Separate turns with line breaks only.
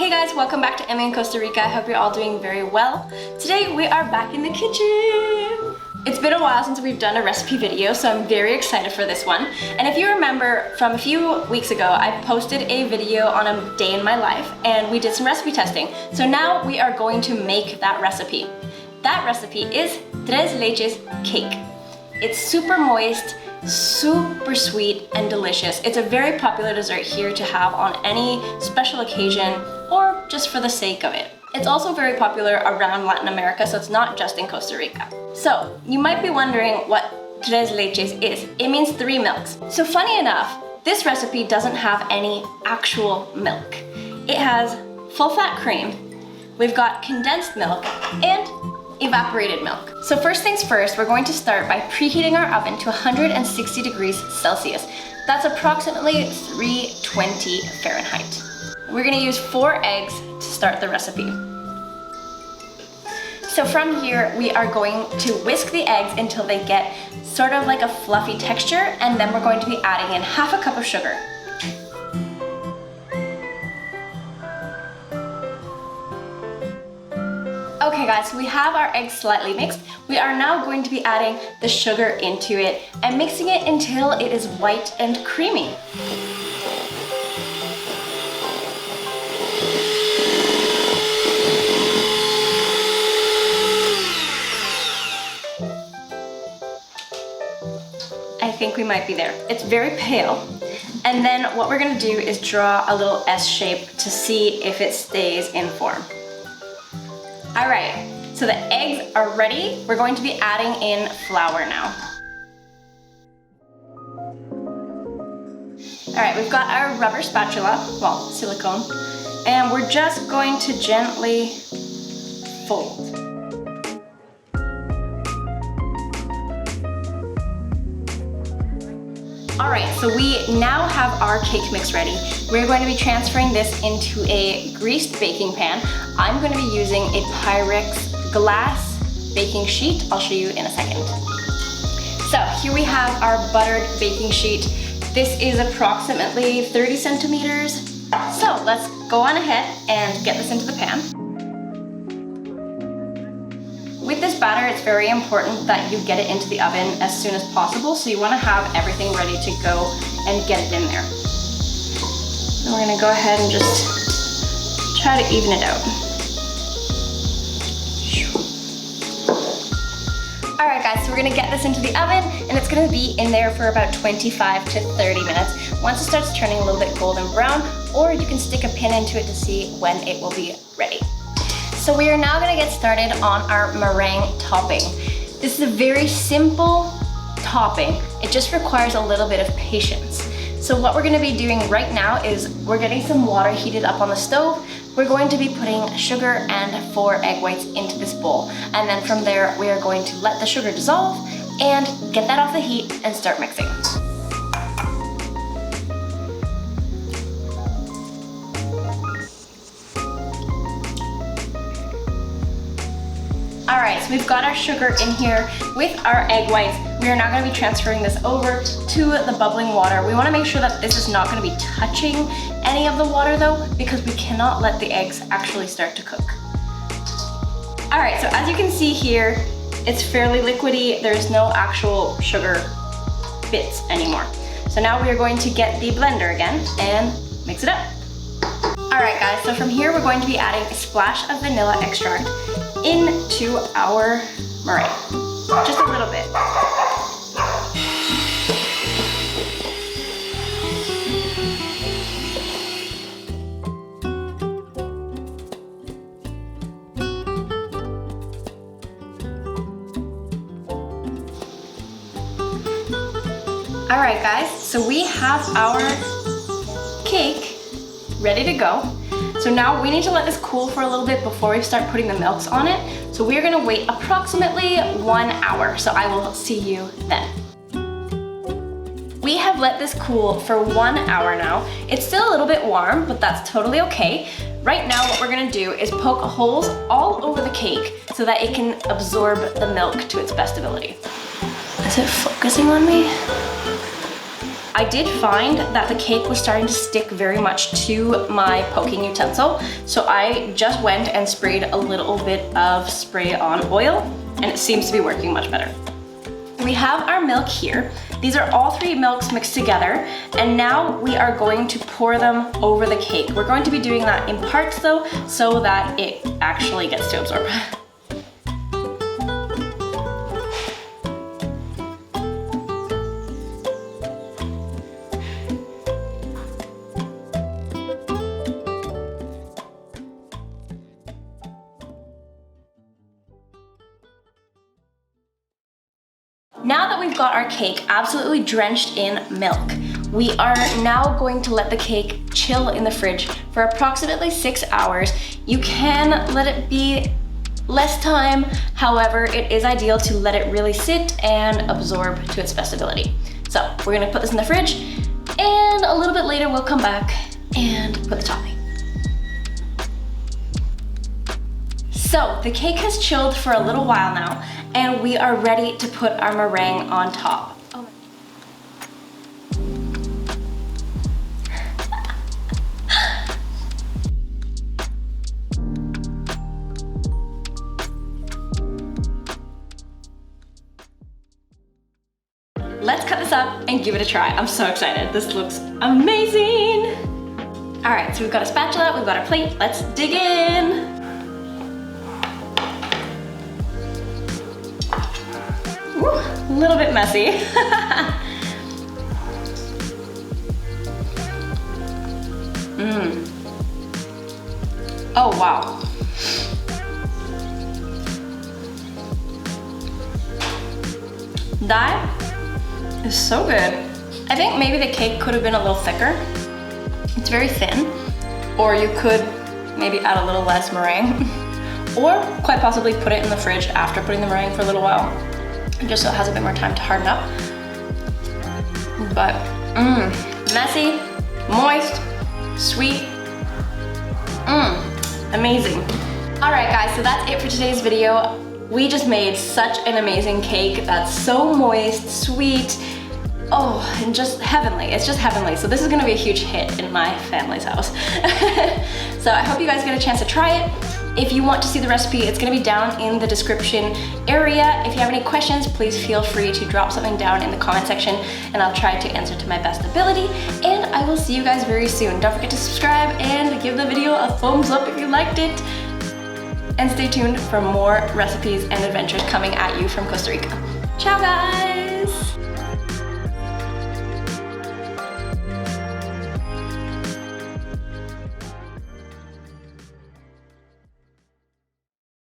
Hey guys, welcome back to Emmy in Costa Rica. I hope you're all doing very well. Today we are back in the kitchen. It's been a while since we've done a recipe video, so I'm very excited for this one. And if you remember from a few weeks ago, I posted a video on a day in my life and we did some recipe testing. So now we are going to make that recipe. That recipe is Tres Leches cake. It's super moist, super sweet and delicious. It's a very popular dessert here to have on any special occasion or just for the sake of it. It's also very popular around Latin America, so it's not just in Costa Rica. So you might be wondering what Tres Leches is. It means 3 milks. So funny enough, this recipe doesn't have any actual milk. It has full fat cream, we've got condensed milk, and evaporated milk. So first things first, we're going to start by preheating our oven to 160 degrees Celsius. That's approximately 320 Fahrenheit. We're gonna use 4 eggs to start the recipe. So from here, we are going to whisk the eggs until they get sort of like a fluffy texture, and then we're going to be adding in half a cup of sugar. Okay guys, so we have our eggs slightly mixed. We are now going to be adding the sugar into it and mixing it until it is white and creamy. I think we might be there. It's very pale. And then what we're gonna do is draw a little S shape to see if it stays in form. All right, so the eggs are ready. We're going to be adding in flour now. All right, we've got our rubber spatula, well, silicone, and we're just going to gently fold. All right, so we now have our cake mix ready. We're going to be transferring this into a greased baking pan. I'm going to be using a Pyrex glass baking sheet. I'll show you in a second. So here we have our buttered baking sheet. This is approximately 30 centimeters. So let's go on ahead and get this into the pan. With this batter, it's very important that you get it into the oven as soon as possible, so you want to have everything ready to go and get it in there. And we're going to go ahead and just try to even it out. Alright guys, so we're going to get this into the oven and it's going to be in there for about 25 to 30 minutes. Once it starts turning a little bit golden brown, or you can stick a pin into it to see when it will be ready. So we are now gonna get started on our meringue topping. This is a very simple topping. It just requires a little bit of patience. So what we're gonna be doing right now is we're getting some water heated up on the stove. We're going to be putting sugar and 4 egg whites into this bowl. And then from there, we are going to let the sugar dissolve and get that off the heat and start mixing. All right, so we've got our sugar in here with our egg whites. We are now gonna be transferring this over to the bubbling water. We wanna make sure that this is not gonna be touching any of the water though, because we cannot let the eggs actually start to cook. All right, so as you can see here, it's fairly liquidy. There's no actual sugar bits anymore. So now we are going to get the blender again and mix it up. All right guys, so from here we're going to be adding a splash of vanilla extract into our meringue, just a little bit. All right guys, so we have our cake ready to go. So now we need to let this cool for a little bit before we start putting the milks on it. So we're gonna wait approximately 1 hour. So I will see you then. We have let this cool for 1 hour now. It's still a little bit warm, but that's totally okay. Right now what we're gonna do is poke holes all over the cake so that it can absorb the milk to its best ability. Is it focusing on me? I did find that the cake was starting to stick very much to my poking utensil. So I just went and sprayed a little bit of spray on oil, and it seems to be working much better. We have our milk here. These are all 3 milks mixed together, and now we are going to pour them over the cake. We're going to be doing that in parts though, so that it actually gets to absorb. Now that we've got our cake absolutely drenched in milk, we are now going to let the cake chill in the fridge for approximately 6 hours. You can let it be less time, however, it is ideal to let it really sit and absorb to its best ability. So we're gonna put this in the fridge, and a little bit later we'll come back and put the topping. So the cake has chilled for a little while now, and we are ready to put our meringue on top. Oh. Let's cut this up and give it a try. I'm so excited. This looks amazing. All right, so we've got a spatula, we've got our plate. Let's dig in. A little bit messy. Oh wow. That is so good. I think maybe the cake could have been a little thicker. It's very thin. Or you could maybe add a little less meringue. Or quite possibly put it in the fridge after putting the meringue for a little while, just so it has a bit more time to harden up. But messy, moist, sweet, amazing. All right guys, so that's it for today's video. We just made such an amazing cake that's so moist, sweet, and just heavenly. It's just heavenly. So this is gonna be a huge hit in my family's house. So I hope you guys get a chance to try it. If you want to see the recipe, it's gonna be down in the description area. If you have any questions, please feel free to drop something down in the comment section, and I'll try to answer to my best ability. And I will see you guys very soon. Don't forget to subscribe and give the video a thumbs up if you liked it. And stay tuned for more recipes and adventures coming at you from Costa Rica. Ciao guys!